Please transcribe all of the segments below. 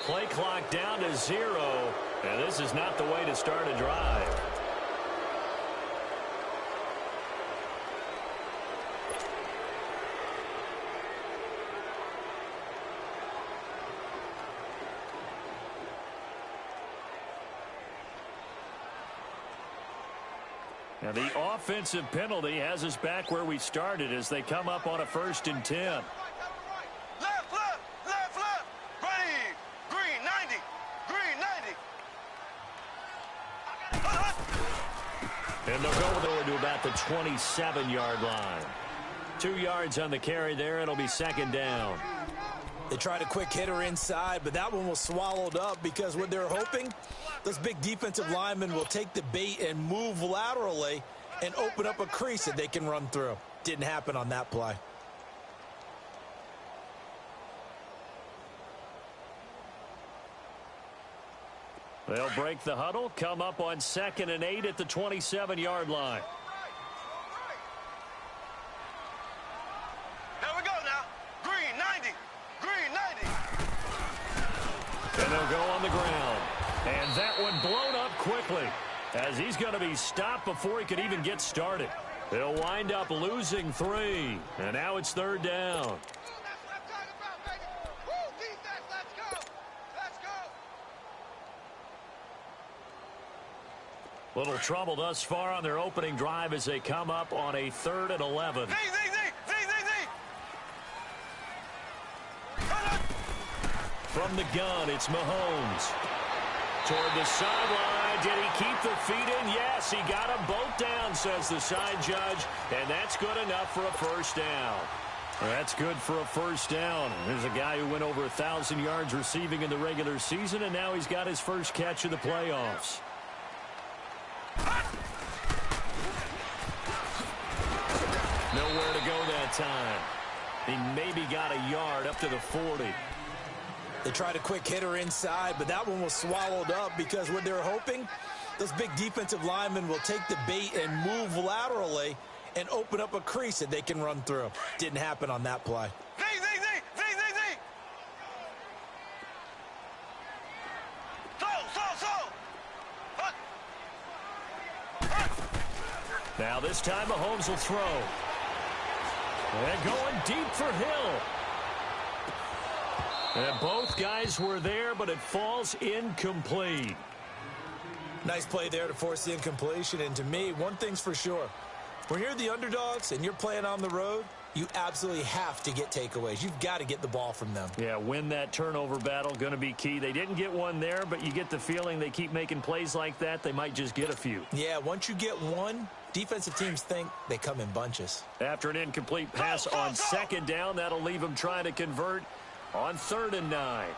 Play clock down to 0, and this is not the way to start a drive. Now the offensive penalty has us back where we started as they come up on a 1st and 10. Left, ready, green 90, green 90. And they'll go over to about the 27-yard line. 2 yards on the carry there. It'll be 2nd down. They tried a quick hitter inside, but that one was swallowed up because what they're hoping, those big defensive linemen will take the bait and move laterally and open up a crease that they can run through. Didn't happen on that play. They'll break the huddle, come up on 2nd and 8 at the 27-yard line. There we go now. Green 90, green 90. And they'll go on the ground. And that one blown up quickly as he's going to be stopped before he could even get started. They'll wind up losing 3. And now it's 3rd down. Little trouble thus far on their opening drive as they come up on a 3rd and 11. From the gun, it's Mahomes. Toward the sideline. Did he keep the feet in? Yes, he got them both down, says the side judge. And that's good enough for a 1st down. That's good for a 1st down. There's a guy who went over 1,000 yards receiving in the regular season, and now he's got his first catch of the playoffs. Nowhere to go that time. He maybe got a yard up to the 40. They tried a quick hitter inside, but that one was swallowed up because what they're hoping, those big defensive linemen will take the bait and move laterally and open up a crease that they can run through. Didn't happen on that play. Now this time Mahomes will throw. And going deep for Hill. And both guys were there, but it falls incomplete. Nice play there to force the incompletion. And to me, one thing's for sure. When you're the underdogs and you're playing on the road, you absolutely have to get takeaways. You've got to get the ball from them. Yeah, win that turnover battle, going to be key. They didn't get one there, but you get the feeling they keep making plays like that, they might just get a few. Yeah, once you get one, defensive teams think they come in bunches. After an incomplete pass on 2nd down, that'll leave them trying to convert on 3rd and 9.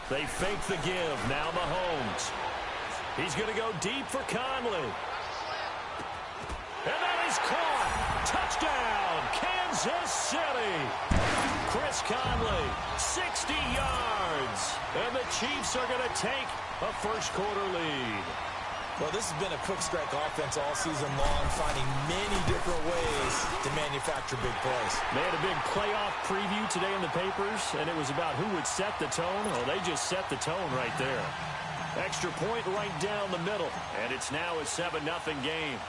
They fake the give. Now Mahomes. He's going to go deep for Conley. And that is caught. Touchdown, Kansas City. Chris Conley, 60 yards. And the Chiefs are going to take a first-quarter lead. Well, this has been a quick strike offense all season long, finding many different ways to manufacture big plays. They had a big playoff preview today in the papers, and it was about who would set the tone. Well, they just set the tone right there. Extra point right down the middle, and it's now a 7-0 game.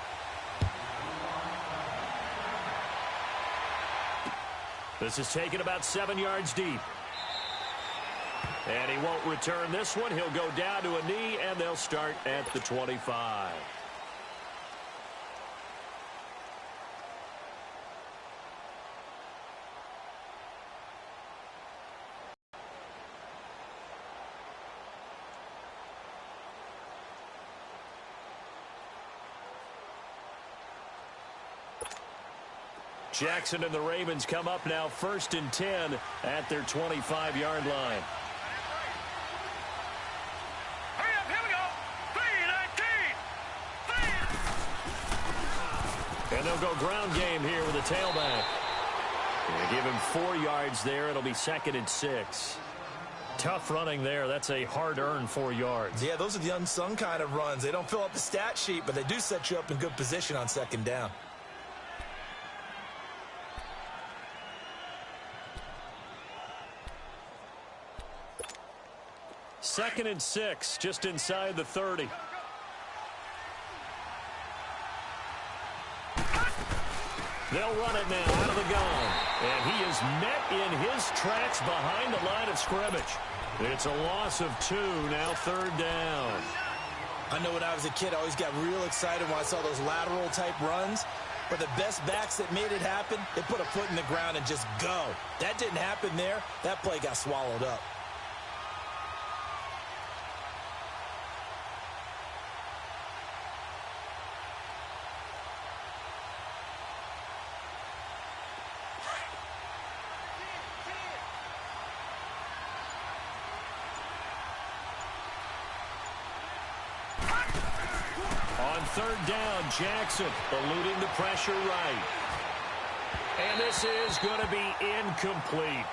This is taken about 7 yards deep. And he won't return this one. He'll go down to a knee, and they'll start at the 25. Jackson and the Ravens come up now 1st and 10 at their 25-yard line. And they'll go ground game here with a tailback. They give him 4 yards there. It'll be 2nd and 6. Tough running there. That's a hard-earned 4 yards. Yeah, those are the unsung kind of runs. They don't fill up the stat sheet, but they do set you up in good position on 2nd down. 2nd and 6, just inside the 30. They'll run it now out of the gun. And he is met in his tracks behind the line of scrimmage. It's a loss of 2, now 3rd down. I know when I was a kid, I always got real excited when I saw those lateral-type runs. But the best backs that made it happen, they put a foot in the ground and just go. That didn't happen there. That play got swallowed up. On 3rd down, Jackson eluding the pressure right. And this is going to be incomplete.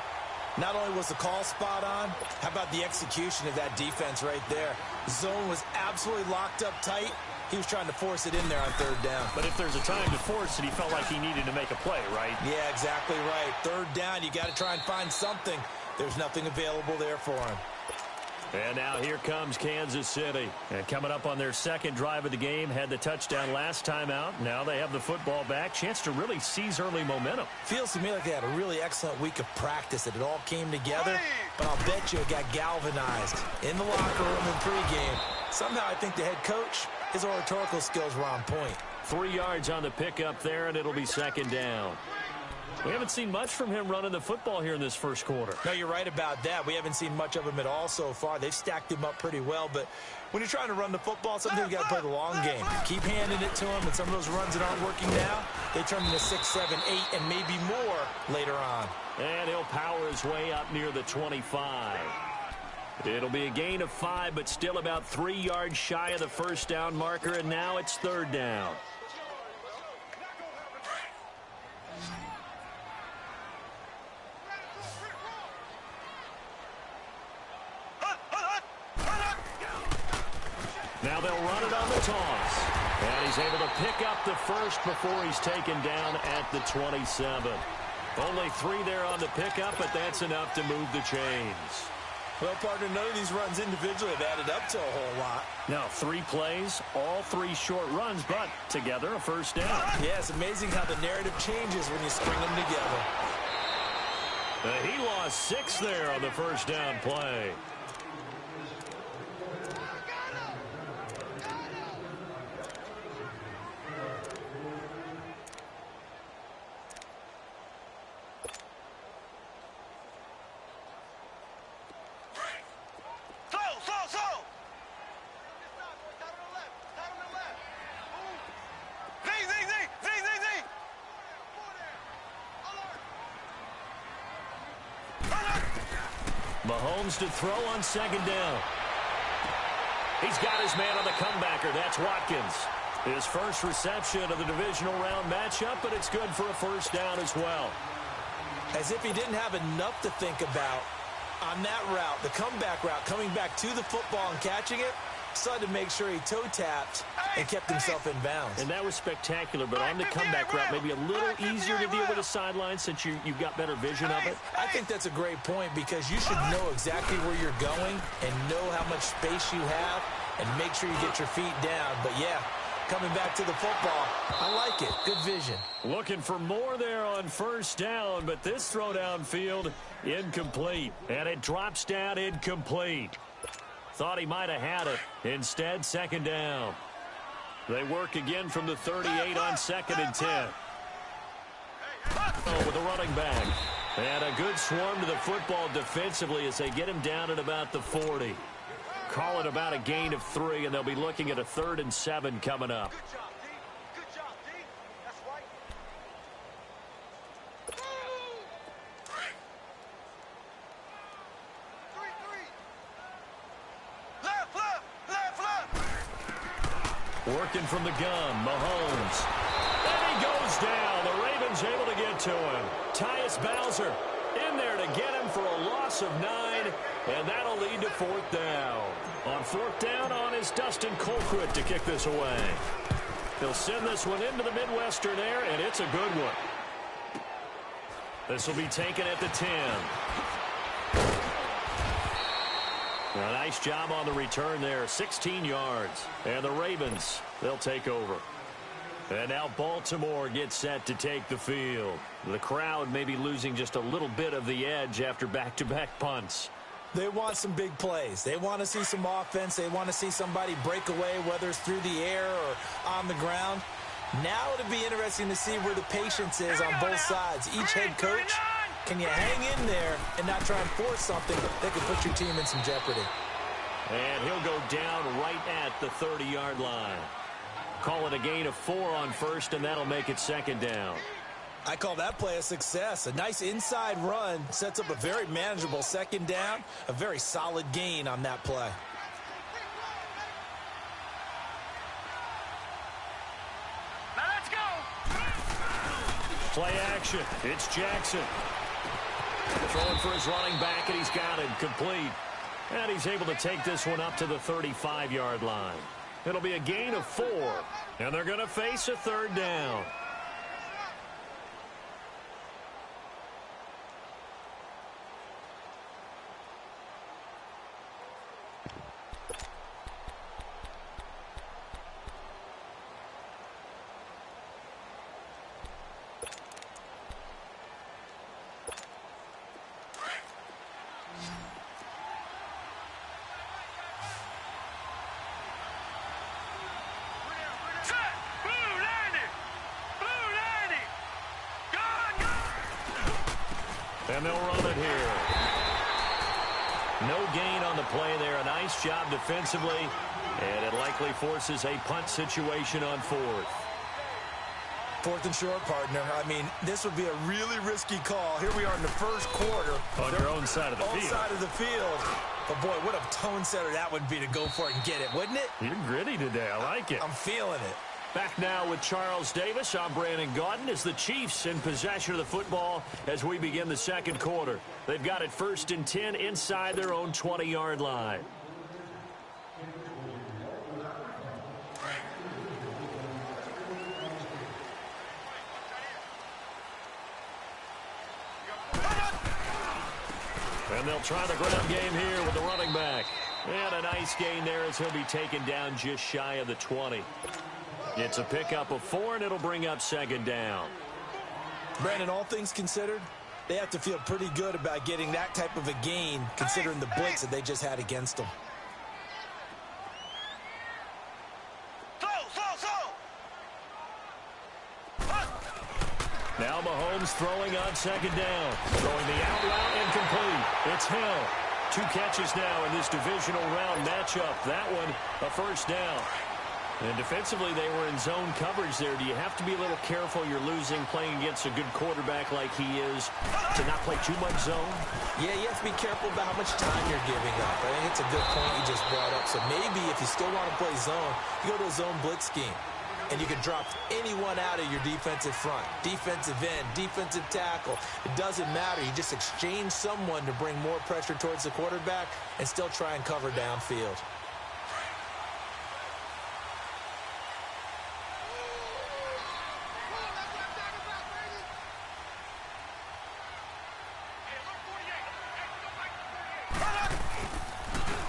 Not only was the call spot on, how about the execution of that defense right there? The zone was absolutely locked up tight. He was trying to force it in there on 3rd down. But if there's a time to force it, he felt like he needed to make a play, right? Yeah, exactly right. 3rd down, you got to try and find something. There's nothing available there for him. And now here comes Kansas City. And coming up on their 2nd drive of the game, had the touchdown last time out. Now they have the football back. Chance to really seize early momentum. Feels to me like they had a really excellent week of practice, that it all came together. But I'll bet you it got galvanized in the locker room in pregame. Somehow I think the head coach, his oratorical skills were on point. 3 yards on the pickup there, and it'll be 2nd down. We haven't seen much from him running the football here in this first quarter. No, you're right about that. We haven't seen much of him at all so far. They've stacked him up pretty well, but when you're trying to run the football, sometimes you got to play the long game. Keep handing it to him, and some of those runs that aren't working now, they turn into 6, 7, 8, and maybe more later on. And he'll power his way up near the 25. It'll be a gain of 5, but still about 3 yards shy of the 1st down marker, and now it's 3rd down. Now they'll run it on the toss. And he's able to pick up the first before he's taken down at the 27. Only 3 there on the pickup, but that's enough to move the chains. Well, partner, none of these runs individually have added up to a whole lot. Now 3 plays, all 3 short runs, but together a 1st down. Yeah, it's amazing how the narrative changes when you string them together. He lost 6 there on the 1st down play. Mahomes to throw on 2nd down. He's got his man on the comebacker. That's Watkins. His first reception of the divisional round matchup, but it's good for a 1st down as well. As if he didn't have enough to think about on that route, the comeback route, coming back to the football and catching it, decided to make sure he toe-tapped and kept himself in bounds. And that was spectacular, but on the comeback route, maybe a little easier to deal with the sideline since you've got better vision of it. I think that's a great point, because you should know exactly where you're going and know how much space you have and make sure you get your feet down. But, yeah, coming back to the football, I like it. Good vision. Looking for more there on 1st down, but this throw downfield, incomplete. And it drops down incomplete. Thought he might have had it. Instead, 2nd down. They work again from the 38 on 2nd and 10. With the running back. And a good swarm to the football defensively as they get him down at about the 40. Call it about a gain of 3, and they'll be looking at a 3rd and 7 coming up. Good job, D. That's right. Working from the gun, Mahomes. And he goes down. The Ravens able to get to him. Tyus Bowser in there to get him for a loss of 9, and that'll lead to 4th down. On 4th down is Dustin Colquitt to kick this away. They'll send this one into the Midwestern air, and it's a good one. This will be taken at the 10. A nice job on the return there, 16 yards. And the Ravens, they'll take over. And now Baltimore gets set to take the field. The crowd may be losing just a little bit of the edge after back-to-back punts. They want some big plays. They want to see some offense. They want to see somebody break away, whether it's through the air or on the ground. Now it'll be interesting to see where the patience is on both sides. Each head coach, can you hang in there and not try and force something that could put your team in some jeopardy? And he'll go down right at the 30-yard line. Call it a gain of 4 on first, and that'll make it second down. I call that play a success. A nice inside run sets up a very manageable second down, a very solid gain on that play. Now let's go. Play action. It's Jackson. Throwing for his running back, and he's got it complete. And he's able to take this one up to the 35-yard line. It'll be a gain of 4, and they're going to face a third down. And they'll run it here. No gain on the play there. A nice job defensively. And it likely forces a punt situation on 4th. 4th and short, partner. I mean, this would be a really risky call. Here we are in the first quarter. On your own side of the field. Own side of the field. But, boy, what a tone setter that would be to go for it and get it, wouldn't it? You're gritty today. I like it. I'm feeling it. Back now with Charles Davis. I'm Brandon Gaudin as the Chiefs in possession of the football as we begin the second quarter. They've got it 1st and 10 inside their own 20-yard line. And they'll try the ground game here with the running back. And a nice gain there as he'll be taken down just shy of the 20. It's a pickup of 4, and it'll bring up second down. Brandon, all things considered, they have to feel pretty good about getting that type of a gain considering the blitz that they just had against them. Now Mahomes throwing on second down. Throwing the out route incomplete. It's Hill. 2 catches now in this divisional round matchup. That one a first down. And defensively, they were in zone coverage there. Do you have to be a little careful? You're losing playing against a good quarterback like he is to not play too much zone? Yeah, you have to be careful about how much time you're giving up. I think it's a good point you just brought up. So maybe if you still want to play zone, you go to a zone blitz scheme. And you can drop anyone out of your defensive front. Defensive end, defensive tackle. It doesn't matter. You just exchange someone to bring more pressure towards the quarterback and still try and cover downfield.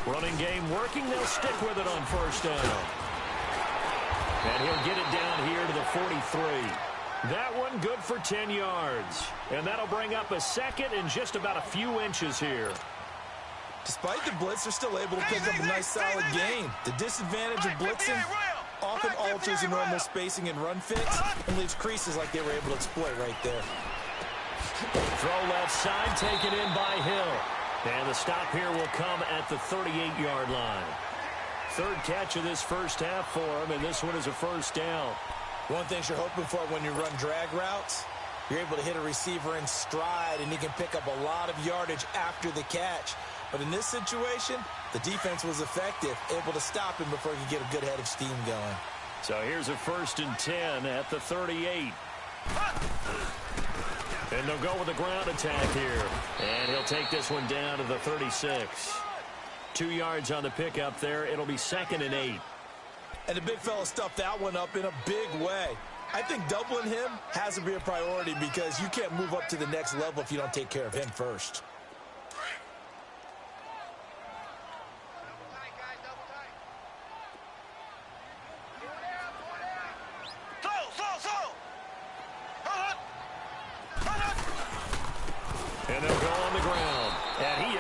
Running game working. They'll stick with it on first down. And he'll get it down here to the 43. That one good for 10 yards. And that'll bring up a second and just about a few inches here. Despite the blitz, they're still able to pick up a nice solid gain. The disadvantage of blitzing often alters the normal spacing and run fix and leaves creases like they were able to exploit right there. Throw left side, taken in by Hill. And the stop here will come at the 38-yard line. 3rd catch of this first half for him, and this one is a first down. One thing you're hoping for when you run drag routes, you're able to hit a receiver in stride, and he can pick up a lot of yardage after the catch. But in this situation, the defense was effective, able to stop him before he could get a good head of steam going. So here's a 1st and 10 at the 38. And they'll go with the ground attack here. And he'll take this one down to the 36. 2 yards on the pickup there. It'll be 2nd and 8. And the big fella stuffed that one up in a big way. I think doubling him has to be a priority because you can't move up to the next level if you don't take care of him first.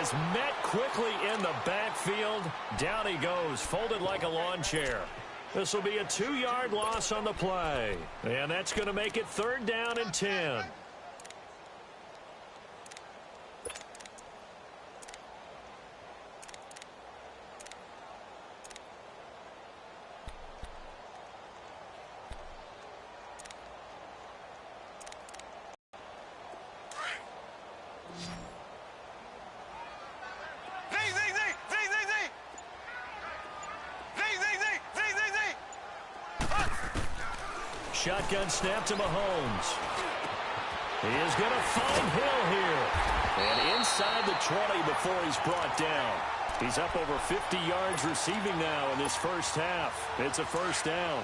He's met quickly in the backfield. Down he goes, folded like a lawn chair. This will be a 2-yard loss on the play. And that's going to make it 3rd down and 10. Shotgun snap to Mahomes. He is going to find Hill here. And inside the 20 before he's brought down. He's up over 50 yards receiving now in this first half. It's a 1st down.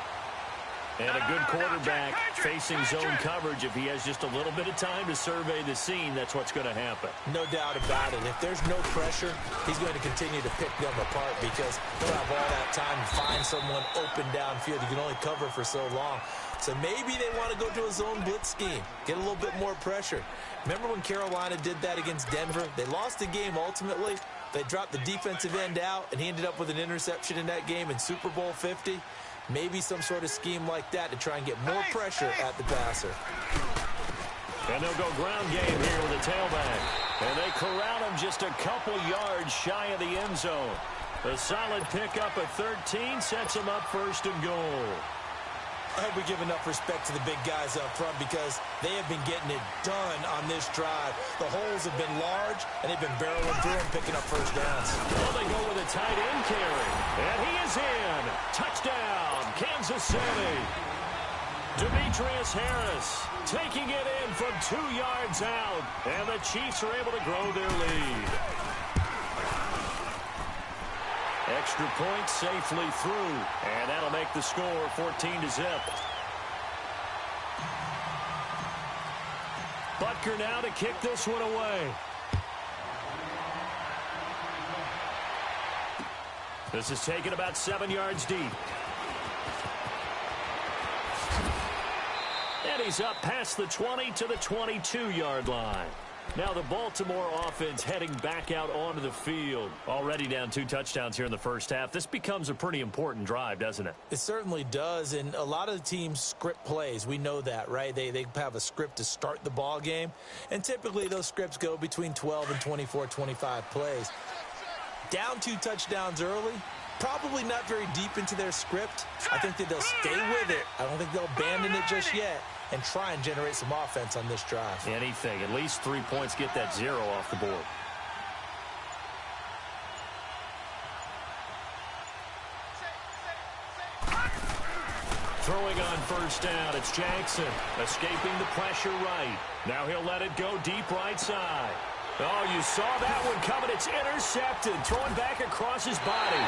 And a good quarterback facing zone coverage. If he has just a little bit of time to survey the scene, that's what's going to happen. No doubt about it. If there's no pressure, he's going to continue to pick them apart because he'll have all that time to find someone open downfield. You can only cover for so long. So maybe they want to go to a zone blitz scheme, get a little bit more pressure. Remember when Carolina did that against Denver? They lost the game ultimately. They dropped the defensive end out, and he ended up with an interception in that game in Super Bowl 50. Maybe some sort of scheme like that to try and get more pressure at the passer. And they'll go ground game here with a tailback. And they corral him just a couple yards shy of the end zone. A solid pickup at 13 sets him up 1st and goal. I hope we give enough respect to the big guys up front because they have been getting it done on this drive. The holes have been large, and they've been barreling through them, picking up 1st downs. Well, they go with a tight end carry. And he is in. Touchdown, Kansas City. Demetrius Harris taking it in from 2 yards out. And the Chiefs are able to grow their lead. Extra point safely through, and that'll make the score 14-0. Butker now to kick this one away. This is taken about 7 yards deep. And he's up past the 20 to the 22-yard line. Now the Baltimore offense heading back out onto the field. Already down 2 touchdowns here in the first half. This becomes a pretty important drive, doesn't it? It certainly does, and a lot of the teams script plays. We know that, right? They have a script to start the ball game, and typically those scripts go between 12 and 24, 25 plays. Down 2 touchdowns early, probably not very deep into their script. I think that they'll stay with it. I don't think they'll abandon it just yet and try and generate some offense on this drive. Anything. At least 3 points, get that 0 off the board. Throwing on 1st down, it's Jackson. Escaping the pressure right. Now he'll let it go deep right side. Oh, you saw that one coming. It's intercepted. Thrown back across his body.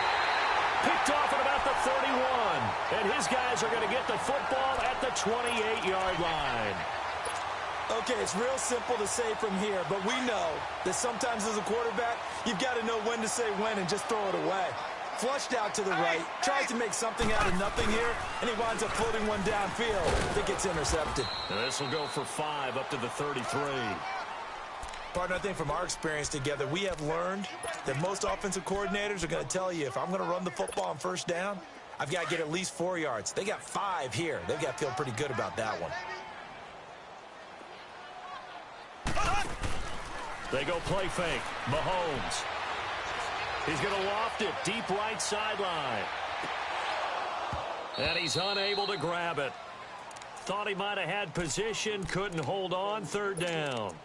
Picked off at about the 31. And his guys are going to get the football at the 28-yard line. Okay, it's real simple to say from here, but we know that sometimes as a quarterback, you've got to know when to say when and just throw it away. Flushed out to the right, tries to make something out of nothing here, and he winds up floating one downfield that gets intercepted. And this will go for 5 up to the 33. Partner, I think from our experience together, we have learned that most offensive coordinators are going to tell you if I'm going to run the football on 1st down, I've got to get at least 4 yards. They got 5 here. They've got to feel pretty good about that one. They go play fake. Mahomes. He's going to loft it deep right sideline. And he's unable to grab it. Thought he might have had position, couldn't hold on. 3rd down.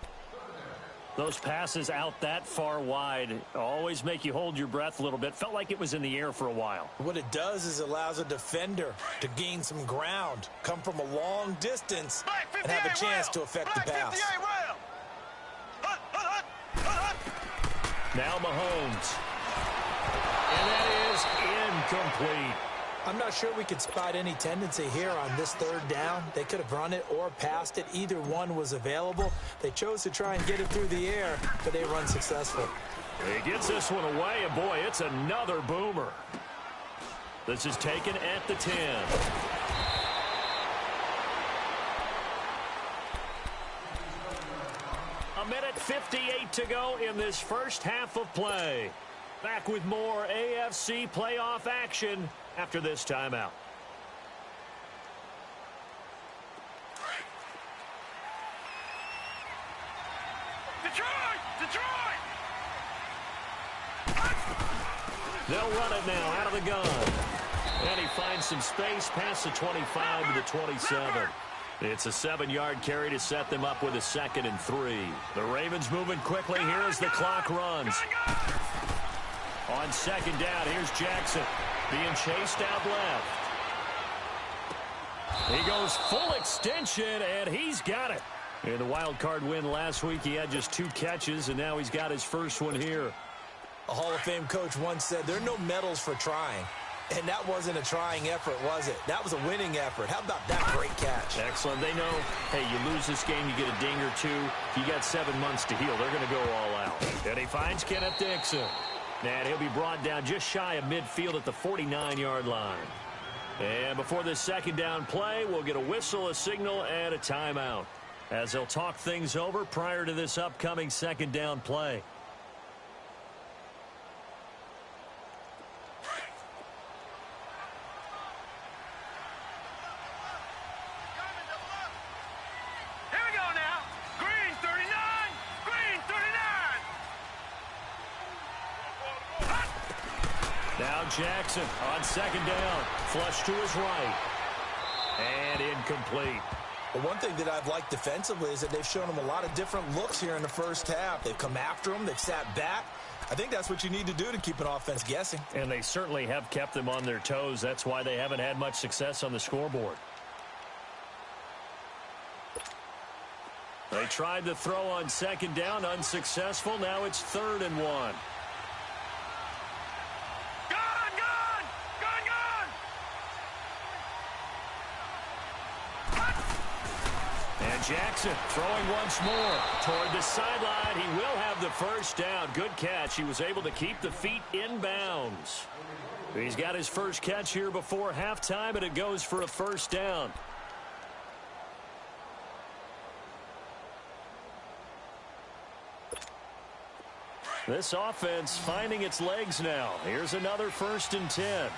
Those passes out that far wide always make you hold your breath a little bit. Felt like it was in the air for a while. What it does is allows a defender to gain some ground, come from a long distance, and have a chance to affect the pass. Now Mahomes. And that is incomplete. I'm not sure we could spot any tendency here on this 3rd down. They could have run it or passed it. Either one was available. They chose to try and get it through the air, but they were unsuccessful. He gets this one away, and boy, it's another boomer. This is taken at the 10. A minute 2:58 to go in this first half of play. Back with more AFC playoff action after this timeout. Detroit! They'll run it now out of the gun. And he finds some space past the 25 to the 27. It's a 7-yard carry to set them up with a 2nd and 3. The Ravens moving quickly here as the clock runs. On 2nd down, here's Jackson being chased out left. He goes full extension, and he's got it. In the wild card win last week, he had just 2 catches, and now he's got his first one here. A Hall of Fame coach once said, there are no medals for trying. And that wasn't a trying effort, was it? That was a winning effort. How about that great catch? Excellent. They know, hey, you lose this game, you get a ding or 2. You got 7 months to heal. They're going to go all out. And he finds Kenneth Dixon. And he'll be brought down just shy of midfield at the 49-yard line. And before this 2nd down play, we'll get a whistle, a signal, and a timeout, as they'll talk things over prior to this upcoming 2nd down play. Here we go now. Green 39. Green 39. Now Jackson on 2nd down. Flush to his right. And incomplete. Well, one thing that I've liked defensively is that they've shown them a lot of different looks here in the first half. They've come after them. They've sat back. I think that's what you need to do to keep an offense guessing. And they certainly have kept them on their toes. That's why they haven't had much success on the scoreboard. They tried to throw on 2nd down, unsuccessful. Now it's 3rd and 1. Jackson throwing once more toward the sideline. He will have the first down. Good catch. He was able to keep the feet in bounds. He's got his first catch here before halftime, and it goes for a first down. This offense finding its legs now. Here's another 1st and 10.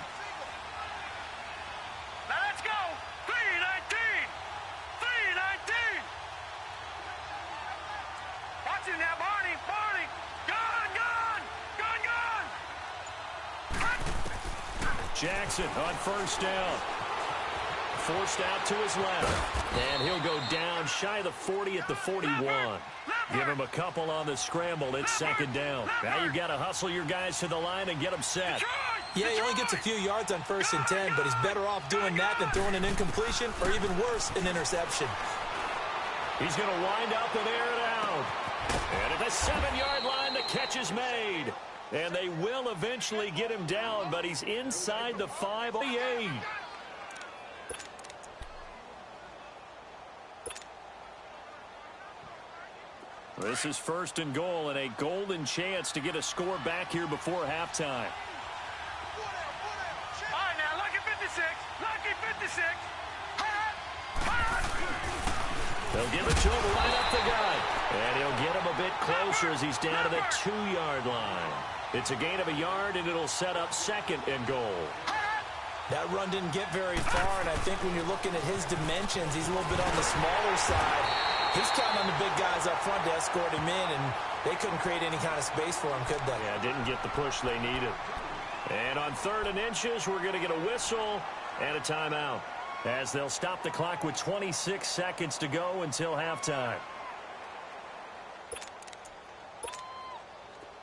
Jackson on 1st down. Forced out to his left. And he'll go down shy of the 40 at the 41. Give him a couple on the scramble. It's 2nd down. Now you've got to hustle your guys to the line and get them set. Yeah, he only gets a few yards on 1st and 10, but he's better off doing that than throwing an incompletion or even worse, an interception. He's going to wind up and air it out. And at the 7-yard line, the catch is made. And they will eventually get him down, but he's inside the 5-8. This is 1st and goal and a golden chance to get a score back here before halftime. All right, now, lucky 56. Lucky 56. They'll give it to him right up the gut. And he'll get him a bit closer as he's down to the 2-yard line. It's a gain of a yard, and it'll set up 2nd and goal. That run didn't get very far, and I think when you're looking at his dimensions, he's a little bit on the smaller side. He's counting on the big guys up front to escort him in, and they couldn't create any kind of space for him, could they? Yeah, didn't get the push they needed. And on 3rd and inches, we're going to get a whistle and a timeout, as they'll stop the clock with 26 seconds to go until halftime.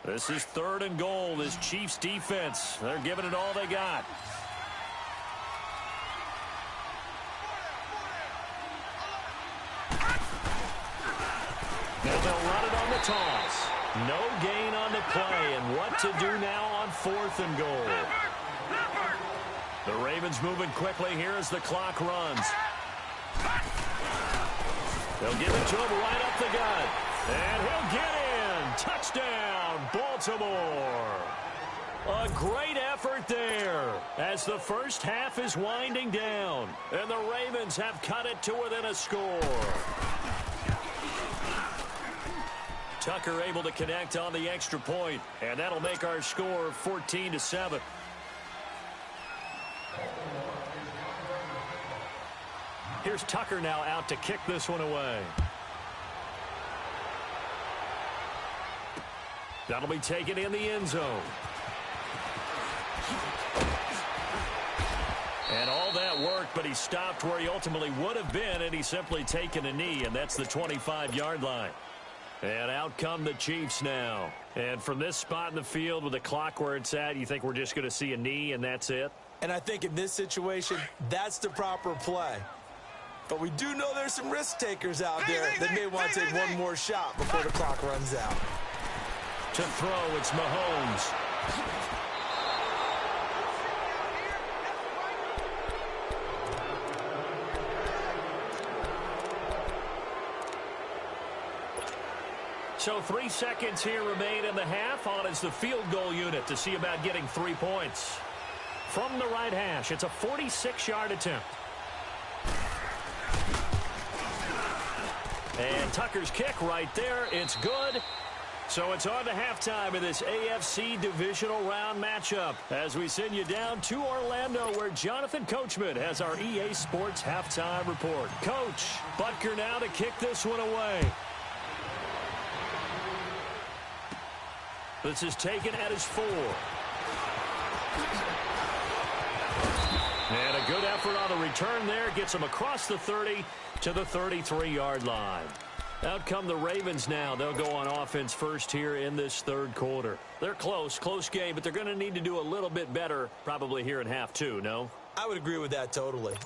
This is 3rd and goal. This Chiefs defense, they're giving it all they got. Now they'll run it on the toss. No gain on the play, and what to do now on 4th and goal. The Ravens moving quickly here as the clock runs. They'll give it to him right up the gut. And he'll get in. Touchdown, Baltimore. A great effort there as the first half is winding down. And the Ravens have cut it to within a score. Tucker able to connect on the extra point, and that'll make our score 14-7. Here's Tucker now out to kick this one away. That'll be taken in the end zone. And all that worked, but he stopped where he ultimately would have been, and he's simply taken a knee, and that's the 25-yard line. And out come the Chiefs now. And from this spot in the field with the clock where it's at, you think we're just going to see a knee and that's it? And I think in this situation, that's the proper play. But we do know there's some risk takers out there that may want to take one more shot before the clock runs out. To throw, it's Mahomes. So 3 seconds here remain in the half. On is the field goal unit to see about getting 3 points. From the right hash, it's a 46-yard attempt. And Tucker's kick right there. It's good. So it's on to halftime in this AFC divisional round matchup as we send you down to Orlando where Jonathan Coachman has our EA Sports halftime report. Coach, Butker now to kick this one away. This is taken at his 4. And a good effort on the return there. Gets him across the 30 to the 33-yard line. Out come the Ravens now. They'll go on offense first here in this third quarter. They're close game, but they're going to need to do a little bit better probably here in half 2, no? I would agree with that totally.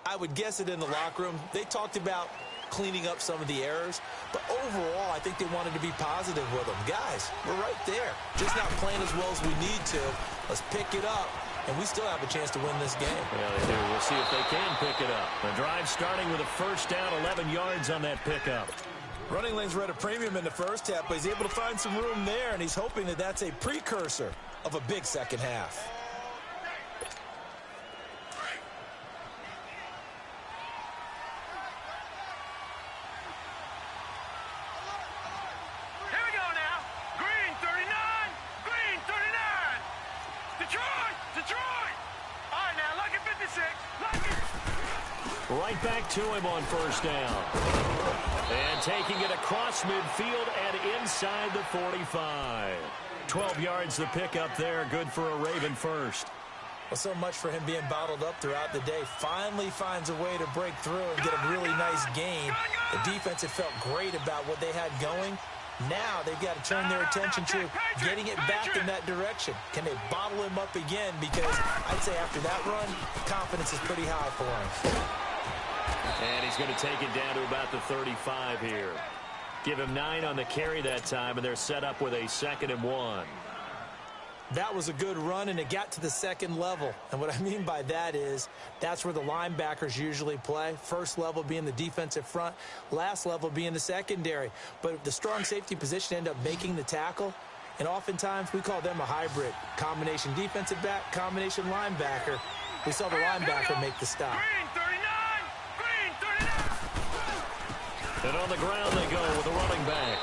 I would guess it in the locker room. They talked about cleaning up some of the errors, but overall I think they wanted to be positive with them. Guys, we're right there, just not playing as well as we need to. Let's pick it up, and we still have a chance to win this game. Yeah, they do. We'll see if they can pick it up. The drive starting with a first down, 11 yards on that pickup. Running lanes were at a premium in the first half, but he's able to find some room there, and he's hoping that that's a precursor of a big second half. Right back to him on first down. And taking it across midfield and inside the 45. 12 yards the pickup there. Good for a Raven first. Well, so much for him being bottled up throughout the day. Finally finds a way to break through and get a really nice gain. The defense had felt great about what they had going. Now they've got to turn their attention to getting it back in that direction. Can they bottle him up again? Because I'd say after that run, confidence is pretty high for him. And he's going to take it down to about the 35 here. Give him 9 on the carry that time, and they're set up with a 2nd and 1. That was a good run, and it got to the second level. And what I mean by that is that's where the linebackers usually play. First level being the defensive front, last level being the secondary. But the strong safety position ended up making the tackle, and oftentimes we call them a hybrid. Combination defensive back, combination linebacker. We saw the linebacker make the stop. And on the ground they go with the running back.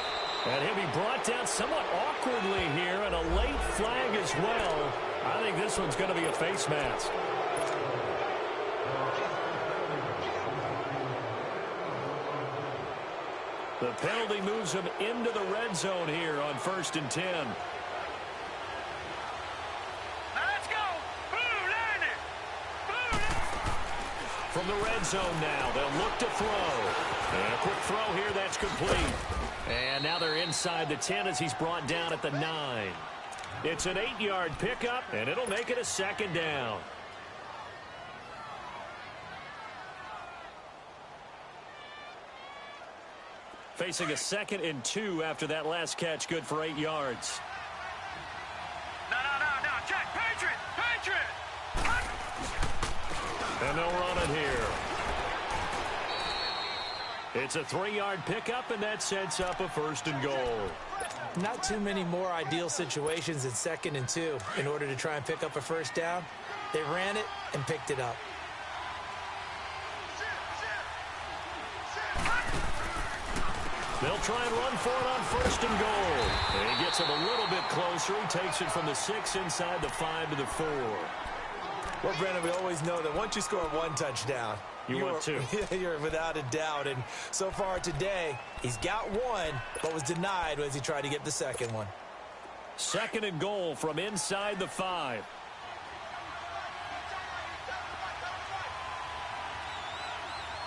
And he'll be brought down somewhat awkwardly here, and a late flag as well. I think this one's going to be a face mask. The penalty moves him into the red zone here on 1st and 10. Now let's go. Blue line it. Blue line. From the red zone now, they'll look to throw. And a quick throw here, that's complete. And now they're inside the 10 as he's brought down at the 9. It's an 8-yard pickup, and it'll make it a 2nd down. Facing a 2nd and 2 after that last catch, good for 8 yards. No, check, Patriot. And they'll run it here. It's a 3-yard pickup, and that sets up a 1st and goal. Not too many more ideal situations in 2nd and 2 in order to try and pick up a first down. They ran it and picked it up. They'll try and run for it on 1st and goal. And he gets it a little bit closer. He takes it from the 6 inside the 5 to the 4. Well, Brandon, we always know that once you score one touchdown, you want two. You're without a doubt. And so far today, he's got one, but was denied as he tried to get the second one. 2nd and goal from inside the 5.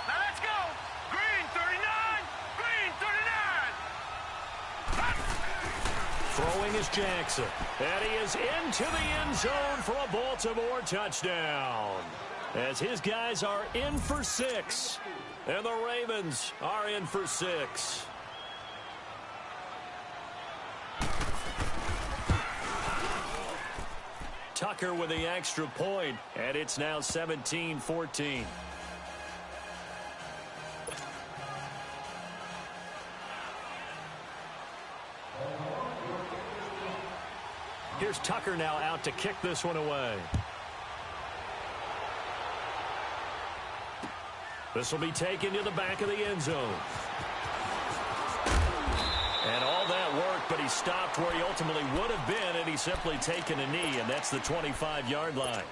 Now let's go. Green 39. Green 39. Throwing is Jackson. And he is into the end zone for a Baltimore touchdown. As his guys are in for 6. And the Ravens are in for 6. Tucker with the extra point, and it's now 17-14. Here's Tucker now out to kick this one away. This will be taken to the back of the end zone. And all that worked, but he stopped where he ultimately would have been, and he's simply taken a knee, and that's the 25-yard line.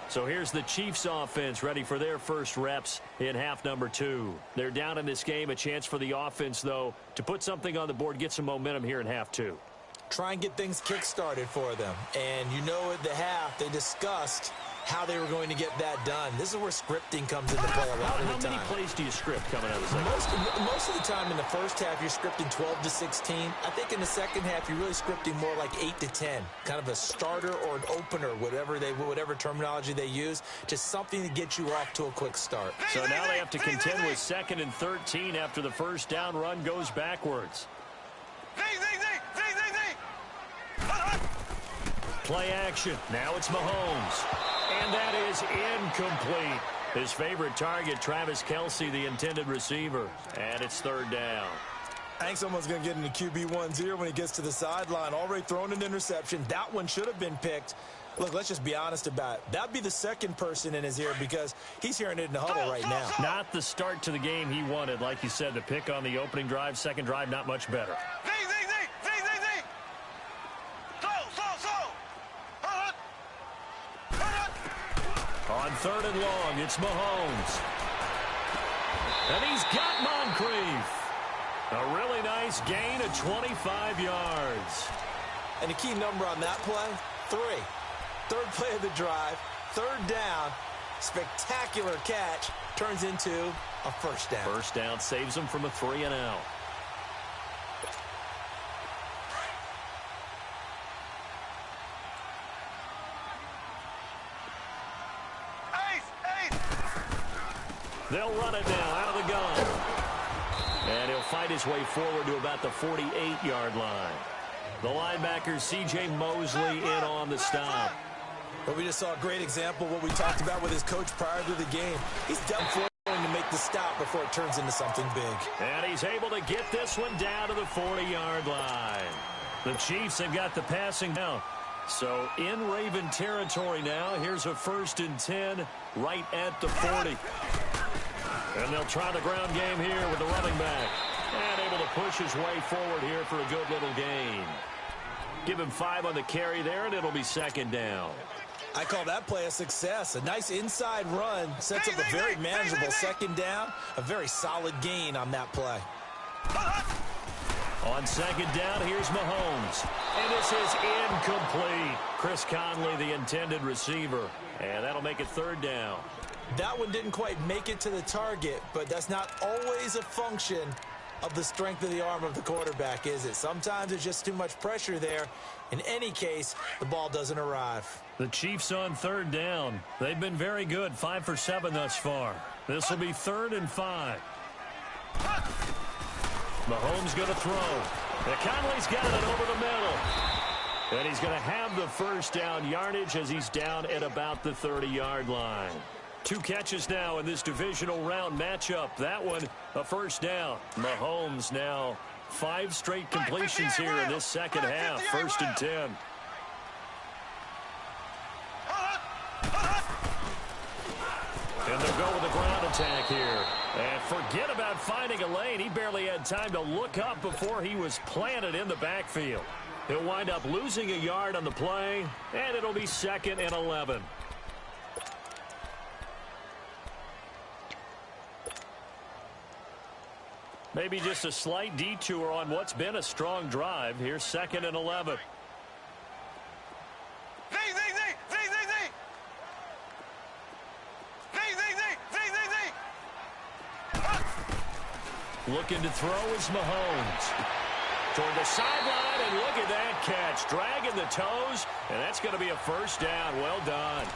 So here's the Chiefs offense ready for their first reps in half number 2. They're down in this game. A chance for the offense, though, to put something on the board, get some momentum here in half 2. Try and get things kick-started for them. And you know at the half, they discussed how they were going to get that done. This is where scripting comes into play a lot of the time. How many plays do you script coming out of the second? Most of the time in the first half, you're scripting 12 to 16. I think in the second half, you're really scripting more like 8 to 10. Kind of a starter or an opener, whatever terminology they use. Just something to get you off to a quick start. So now they have to contend with 2nd and 13 after the first down run goes backwards. Play action. Now it's Mahomes. And that is incomplete. His favorite target, Travis Kelce, the intended receiver. And it's 3rd down. I think someone's going to get into QB1-0 when he gets to the sideline. Already thrown an interception. That one should have been picked. Look, let's just be honest about it. That'd be the second person in his ear because he's hearing it in the huddle right now. Not the start to the game he wanted. Like you said, the pick on the opening drive, second drive, not much better. On 3rd and long, it's Mahomes. And he's got Moncrief. A really nice gain of 25 yards. And the key number on that play, 3. 3rd play of the drive, 3rd down, spectacular catch, turns into a first down. First down saves him from a 3-and-out. They'll run it now out of the gun. And he'll fight his way forward to about the 48-yard line. The linebacker, C.J. Mosley, in on the stop. Well, we just saw a great example of what we talked about with his coach prior to the game. He's definitely going to make the stop before it turns into something big. And he's able to get this one down to the 40-yard line. The Chiefs have got the passing down. So in Raven territory now, here's a 1st and 10 right at the 40. And they'll try the ground game here with the running back. And able to push his way forward here for a good little gain. Give him 5 on the carry there, and it'll be 2nd down. I call that play a success. A nice inside run sets up a very manageable 2nd down. A very solid gain on that play. On 2nd down, here's Mahomes. And this is incomplete. Chris Conley, the intended receiver. And that'll make it 3rd down. That one didn't quite make it to the target, but that's not always a function of the strength of the arm of the quarterback, is it? Sometimes there's just too much pressure there. In any case, the ball doesn't arrive. The Chiefs on 3rd down. They've been very good, 5 for 7 thus far. This will be 3rd and 5. Mahomes going to throw. And Conley's got it over the middle. And he's going to have the first down yardage as he's down at about the 30-yard line. 2 catches now in this divisional round matchup. That one, a first down. Mahomes now 5 straight completions here in this second half. 1st and 10. And they'll go with the ground and attack here. And forget about finding a lane. He barely had time to look up before he was planted in the backfield. He'll wind up losing a yard on the play, and it'll be 2nd and 11. Maybe just a slight detour on what's been a strong drive. Here's 2nd and 11. Looking to throw is Mahomes. Toward the sideline, and look at that catch. Dragging the toes, and that's going to be a first down. Well done.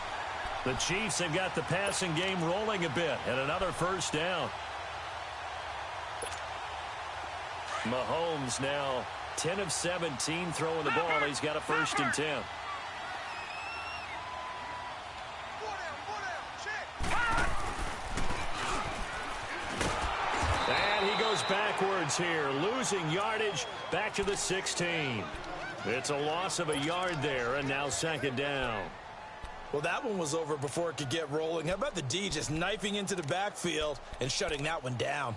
The Chiefs have got the passing game rolling a bit, and another first down. Mahomes now 10 of 17 throwing the ball. He's got a 1st and 10. And he goes backwards here, losing yardage back to the 16. It's a loss of a yard there, and now 2nd down. Well, that one was over before it could get rolling. How about the D just knifing into the backfield and shutting that one down?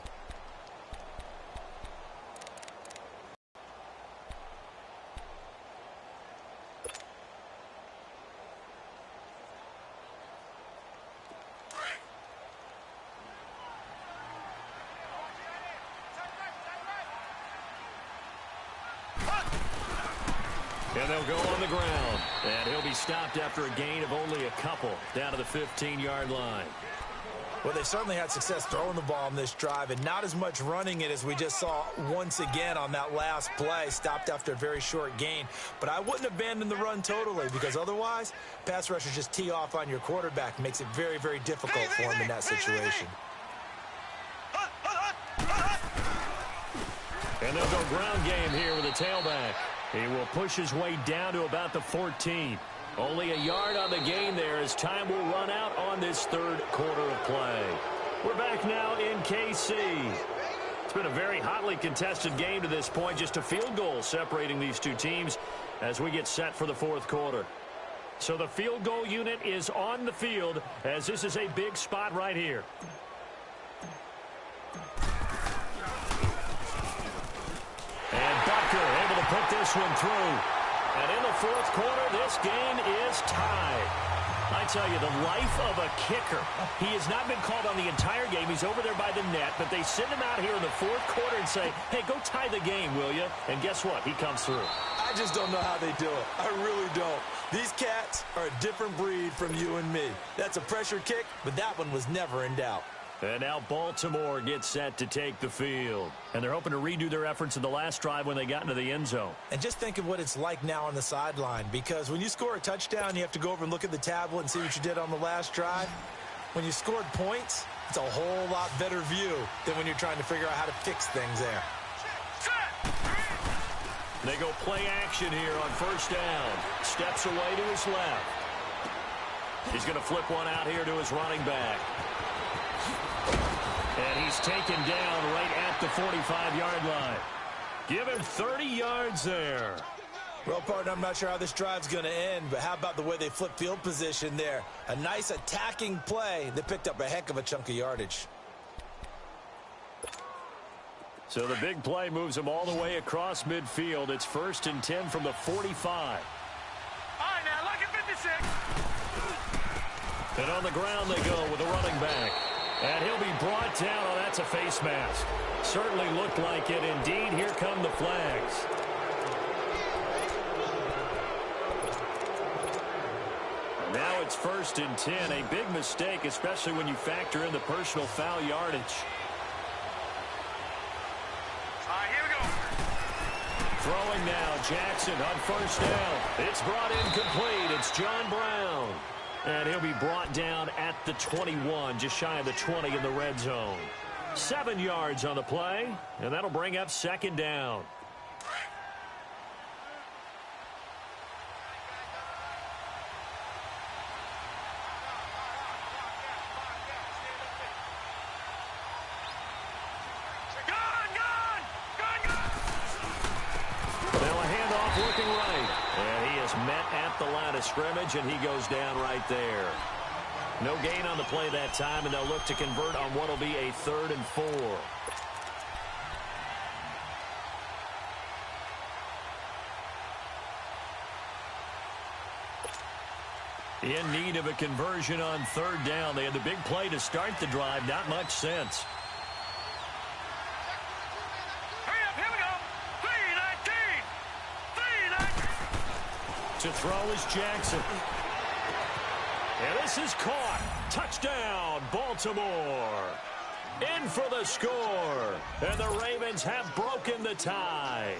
And they'll go on the ground. And he'll be stopped after a gain of only a couple down to the 15-yard line. Well, they certainly had success throwing the ball on this drive and not as much running it as we just saw once again on that last play. Stopped after a very short gain. But I wouldn't abandon the run totally because otherwise, pass rushers just tee off on your quarterback. Makes it very, very difficult for him in that situation. And they'll go ground game here with a tailback. He will push his way down to about the 14. Only a yard on the gain there as time will run out on this 3rd quarter of play. We're back now in KC. It's been a very hotly contested game to this point. Just a field goal separating these two teams as we get set for the 4th quarter. So the field goal unit is on the field as this is a big spot right here. And Bucker able to put this one through. And in the 4th quarter, this game is tied. I tell you, the life of a kicker. He has not been called on the entire game. He's over there by the net, but they send him out here in the 4th quarter and say, hey, go tie the game, will you? And guess what? He comes through. I just don't know how they do it. I really don't. These cats are a different breed from you and me. That's a pressure kick, but that one was never in doubt. And now Baltimore gets set to take the field. And they're hoping to redo their efforts in the last drive when they got into the end zone. And just think of what it's like now on the sideline. Because when you score a touchdown, you have to go over and look at the tablet and see what you did on the last drive. When you scored points, it's a whole lot better view than when you're trying to figure out how to fix things there. They go play action here on 1st down. Steps away to his left. He's going to flip one out here to his running back. And he's taken down right at the 45-yard line. Give him 30 yards there. Well, partner, I'm not sure how this drive's going to end, but how about the way they flip field position there? A nice attacking play that picked up a heck of a chunk of yardage. So the big play moves him all the way across midfield. It's 1st and 10 from the 45. All right, now, like at 56. And on the ground they go with the running back. And he'll be brought down. Oh, that's a face mask. Certainly looked like it. Indeed, here come the flags. Now it's 1st and 10. A big mistake, especially when you factor in the personal foul yardage. All right, here we go. Throwing now, Jackson on 1st down. It's brought in complete. It's John Brown. And he'll be brought down at the 21, just shy of the 20 in the red zone. 7 yards on the play, and that'll bring up 2nd down. Now a handoff looking right. And he is met at the line of scrimmage, and he goes down right there. No gain on the play that time, and they'll look to convert on what will be a 3rd and 4. In need of a conversion on 3rd down. They had the big play to start the drive. Not much sense. Hurry up, here we go. 3-19. To throw is Jackson. And this is caught. Touchdown, Baltimore. In for the score. And the Ravens have broken the tie.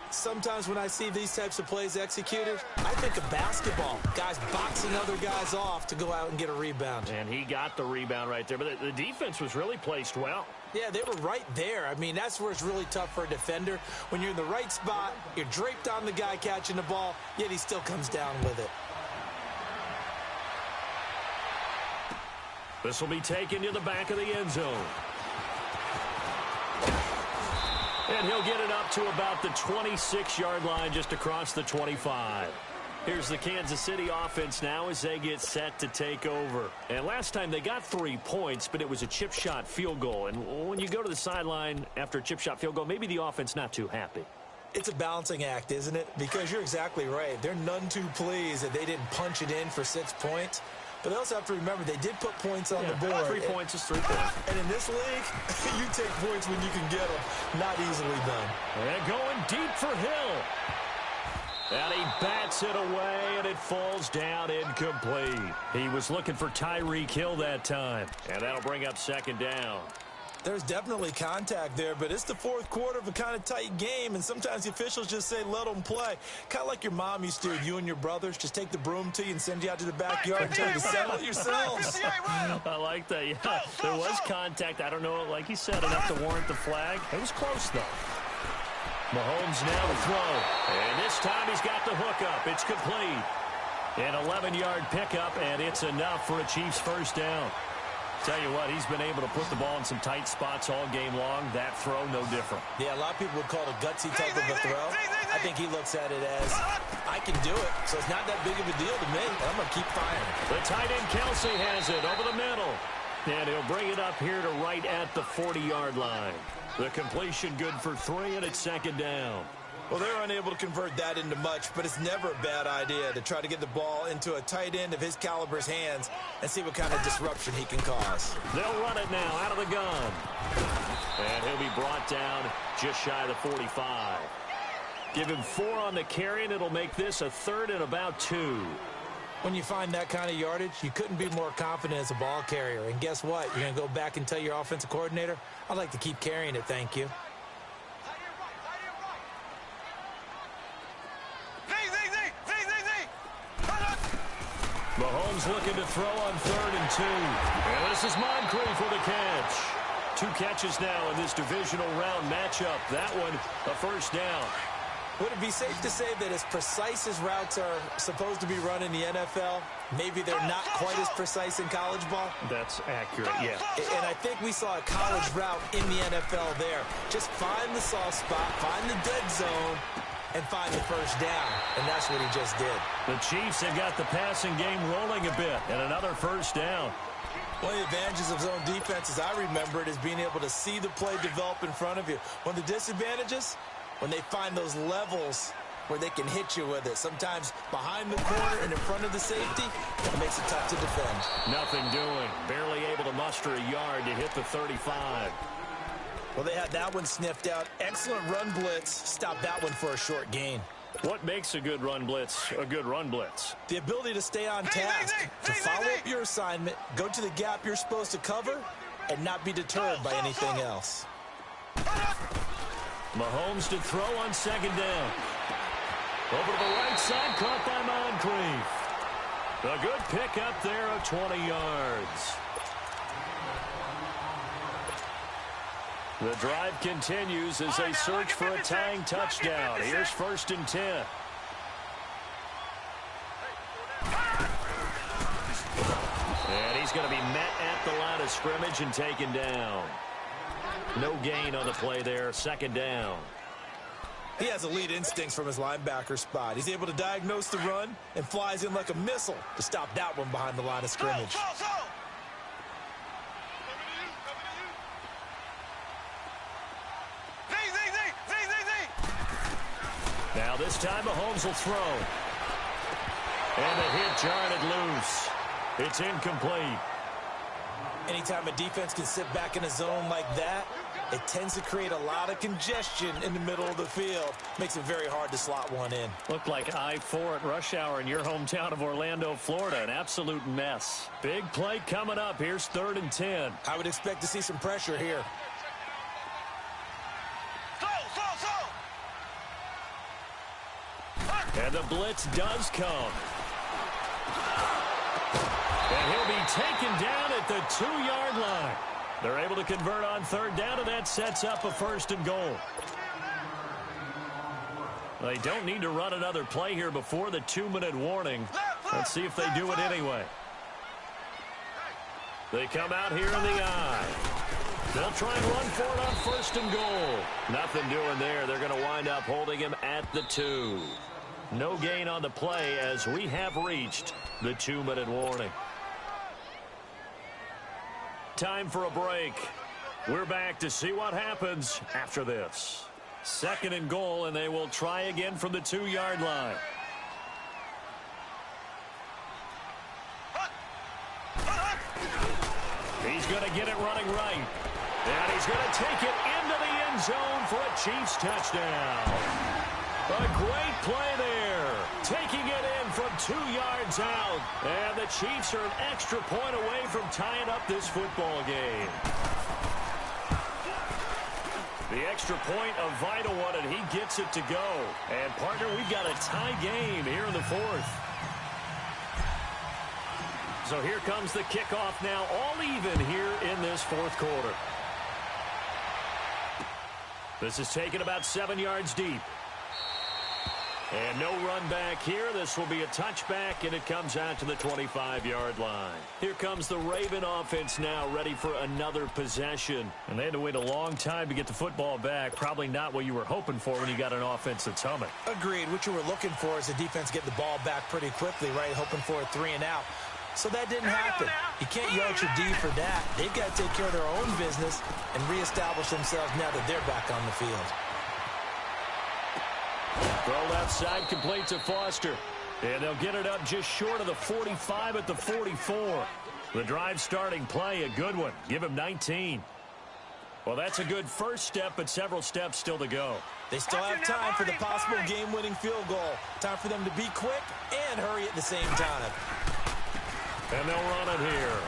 Sometimes when I see these types of plays executed, I think of basketball. Guys boxing other guys off to go out and get a rebound. And he got the rebound right there. But the defense was really placed well. Yeah, they were right there. I mean, that's where it's really tough for a defender. When you're in the right spot, you're draped on the guy catching the ball, yet he still comes down with it. This will be taken to the back of the end zone. And he'll get it up to about the 26-yard line, just across the 25. Here's the Kansas City offense now as they get set to take over. And last time they got 3 points, but it was a chip shot field goal. And when you go to the sideline after a chip shot field goal, maybe the offense not too happy. It's a balancing act, isn't it? Because you're exactly right. They're none too pleased that they didn't punch it in for 6 points. But they also have to remember they did put points on the board. 3 points is 3 points. And in this league, you take points when you can get them. Not easily done. And going deep for Hill. And he bats it away, and it falls down incomplete. He was looking for Tyreek Hill that time. And that'll bring up 2nd down. There's definitely contact there, but it's the 4th quarter of a kind of tight game, and sometimes the officials just say, let them play. Kind of like your mom used to do, you and your brothers, just take the broom to you and send you out to the backyard and tell you to settle it yourselves. I like that, yeah. There was contact. I don't know, like he said, enough to warrant the flag. It was close, though. Mahomes now to throw. And this time he's got the hook up. It's complete. An 11-yard pickup, and it's enough for a Chiefs 1st down. Tell you what, he's been able to put the ball in some tight spots all game long. That throw, no different. Yeah, a lot of people would call it a gutsy type of a throw. I think he looks at it as, I can do it, so it's not that big of a deal to me. I'm going to keep firing. The tight end Kelsey has it over the middle. And he'll bring it up here to right at the 40-yard line. The completion good for 3, and it's 2nd down. Well, they're unable to convert that into much, but it's never a bad idea to try to get the ball into a tight end of his caliber's hands and see what kind of disruption he can cause. They'll run it now out of the gun. And he'll be brought down just shy of the 45. Give him 4 on the carry, and it'll make this a 3rd and about 2. When you find that kind of yardage, you couldn't be more confident as a ball carrier. And guess what? You're going to go back and tell your offensive coordinator, I'd like to keep carrying it, thank you. Mahomes looking to throw on 3rd and 2. And this is Moncrief for the catch. 2 catches now in this divisional round matchup. That one, a 1st down. Would it be safe to say that as precise as routes are supposed to be run in the NFL, maybe they're not quite as precise in college ball? That's accurate, yeah. And I think we saw a college route in the NFL there. Just find the soft spot, find the dead zone, and find the 1st down. And that's what he just did. The Chiefs have got the passing game rolling a bit, and another 1st down. One of the advantages of zone defense, as I remember it, is being able to see the play develop in front of you. One of the disadvantages, when they find those levels where they can hit you with it. Sometimes behind the corner and in front of the safety, it makes it tough to defend. Nothing doing. Barely able to muster a yard to hit the 35. Well, they had that one sniffed out. Excellent run blitz. Stopped that one for a short gain. What makes a good run blitz a good run blitz? The ability to stay on task, to follow up your assignment, go to the gap you're supposed to cover, and not be deterred by anything else. Mahomes to throw on 2nd down. Over to the right side, caught by Moncrief. A good pickup there of 20 yards. The drive continues as they search for a tying touchdown. Here's 1st and 10. And he's going to be met at the line of scrimmage and taken down. No gain on the play there, 2nd down. He has elite instincts from his linebacker spot. He's able to diagnose the run and flies in like a missile to stop that one behind the line of scrimmage. Now this time Mahomes will throw. And the hit jarred loose. It's incomplete. Anytime a defense can sit back in a zone like that, it tends to create a lot of congestion in the middle of the field. Makes it very hard to slot one in. Looked like I-4 at rush hour in your hometown of Orlando, Florida. An absolute mess. Big play coming up. Here's 3rd and 10. I would expect to see some pressure here. And the blitz does come. And he'll be taken down at the 2-yard line. They're able to convert on 3rd down, and that sets up a 1st and goal. They don't need to run another play here before the 2-minute warning. Let's see if they do it anyway. They come out here in the I. They'll try and run for it on 1st and goal. Nothing doing there. They're going to wind up holding him at the 2. No gain on the play as we have reached the 2-minute warning. Time for a break. We're back to see what happens after this. 2nd and goal, and they will try again from the 2-yard line. He's going to get it running right. And he's going to take it into the end zone for a Chiefs touchdown. A great play there. Taking it in from 2 yards out. And the Chiefs are an extra point away from tying up this football game. The extra point, a vital one, and he gets it to go. And, partner, we've got a tie game here in the 4th. So here comes the kickoff now, all even here in this 4th quarter. This is taken about 7 yards deep. And no run back here. This will be a touchback, and it comes out to the 25-yard line. Here comes the Raven offense now, ready for another possession. And they had to wait a long time to get the football back. Probably not what you were hoping for when you got an offense that's humming. Agreed. What you were looking for is the defense get the ball back pretty quickly, right? Hoping for a 3 and out. So that didn't happen. You can't yell at your D for that. They've got to take care of their own business and reestablish themselves now that they're back on the field. Throw left side, complete to Foster. And they'll get it up just short of the 45 at the 44. The drive starting play, a good one. Give him 19. Well, that's a good first step, but several steps still to go. They still have time for the possible game-winning field goal. Time for them to be quick and hurry at the same time. And they'll run it here.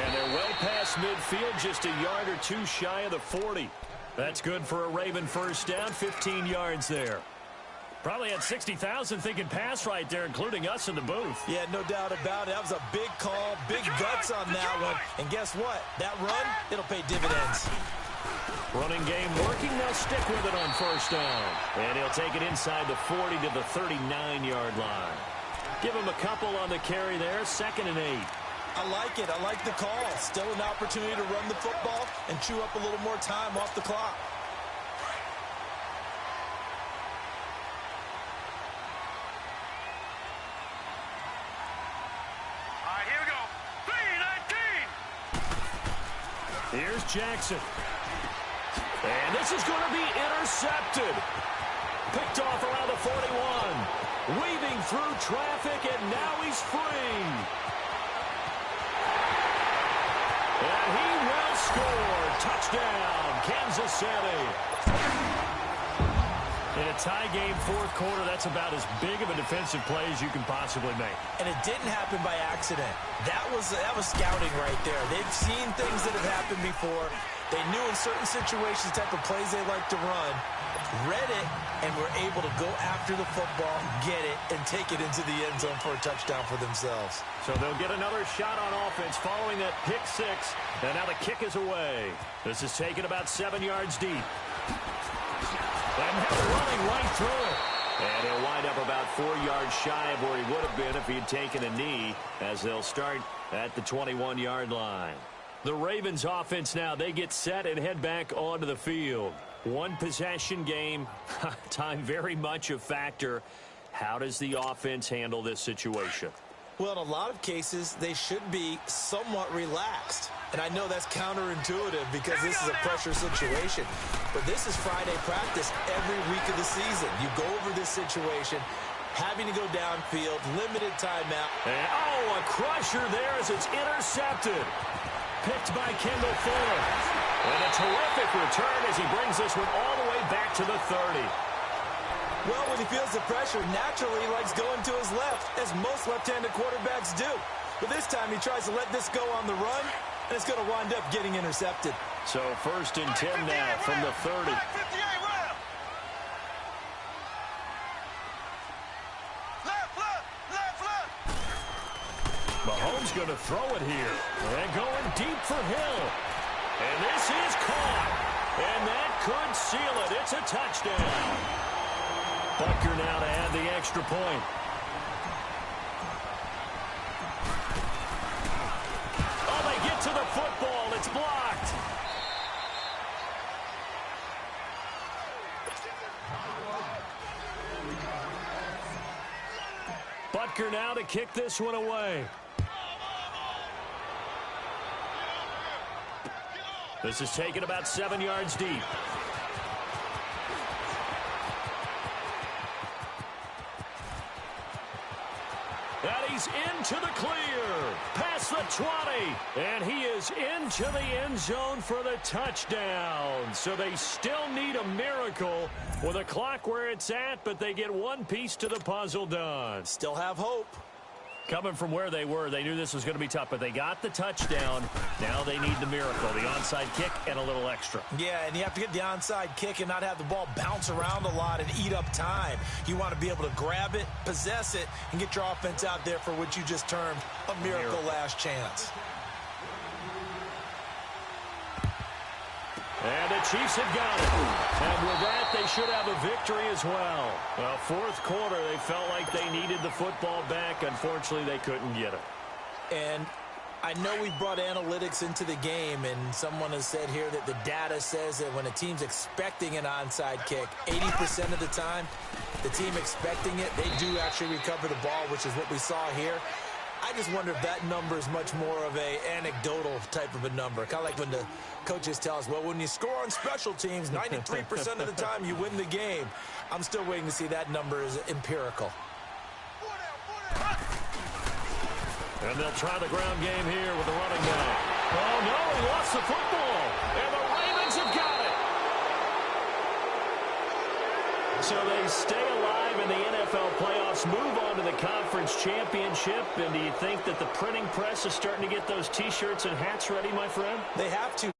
And they're well past midfield, just a yard or 2 shy of the 40. That's good for a Raven first down, 15 yards there. Probably had 60,000 thinking pass right there, including us in the booth. Yeah, no doubt about it. That was a big call, big guts on that one. And guess what? That run, it'll pay dividends. Running game working. They'll stick with it on first down. And he'll take it inside the 40 to the 39-yard line. Give him a couple on the carry there, 2nd and 8. I like it. I like the call. Still an opportunity to run the football and chew up a little more time off the clock. All right, here we go. 3-19. Here's Jackson. And this is going to be intercepted. Picked off around the 41. Weaving through traffic, and now he's free. And he will score. Touchdown, Kansas City. In a tie game, 4th quarter, that's about as big of a defensive play as you can possibly make. And it didn't happen by accident. That was scouting right there. They've seen things that have happened before. They knew in certain situations type of plays they like to run, read it, and were able to go after the football, get it, and take it into the end zone for a touchdown for themselves. So they'll get another shot on offense following that pick 6. And now the kick is away. This is taken about 7 yards deep. And now running right through it. And he'll wind up about 4 yards shy of where he would have been if he had taken a knee, as they'll start at the 21-yard line. The Ravens offense now, they get set and head back onto the field. One possession game, time very much a factor. How does the offense handle this situation? Well, in a lot of cases, they should be somewhat relaxed. And I know that's counterintuitive because this is a pressure situation. But this is Friday practice every week of the season. You go over this situation, having to go downfield, limited timeout. And, a crusher there as it's intercepted. Picked by Kendall Fuller. And a terrific return as he brings this one all the way back to the 30. Well, when he feels the pressure, naturally he likes going to his left, as most left-handed quarterbacks do. But this time he tries to let this go on the run, and it's going to wind up getting intercepted. So 1st and 10 now from the 30. Mahomes going to throw it here. And going deep for Hill. And this is caught. And that could seal it. It's a touchdown. Butker now to add the extra point. Oh, they get to the football. It's blocked. Butker now to kick this one away. This is taken about 7 yards deep. And he's into the clear. Past the 20. And he is into the end zone for the touchdown. So they still need a miracle with a clock where it's at, but they get one piece to the puzzle done. Still have hope. Coming from where they were, they knew this was going to be tough, but they got the touchdown. Now they need the miracle, the onside kick and a little extra. Yeah, and you have to get the onside kick and not have the ball bounce around a lot and eat up time. You want to be able to grab it, possess it, and get your offense out there for what you just termed a miracle last chance. And the Chiefs have got it. And with that, they should have a victory as well. Well, 4th quarter, they felt like they needed the football back. Unfortunately, they couldn't get it. And I know we brought analytics into the game, and someone has said here that the data says that when a team's expecting an onside kick, 80% of the time, the team expecting it, they do actually recover the ball, which is what we saw here. I just wonder if that number is much more of a anecdotal type of a number. Kind of like when the coaches tell us, well, when you score on special teams, 93% of the time you win the game. I'm still waiting to see that number is empirical. And they'll try the ground game here with the running back. Oh, no, he lost the football. And the Ravens have got it. So they stay alive in the NFL playoffs, move on to the conference championship. And do you think that the printing press is starting to get those T-shirts and hats ready, my friend? They have to.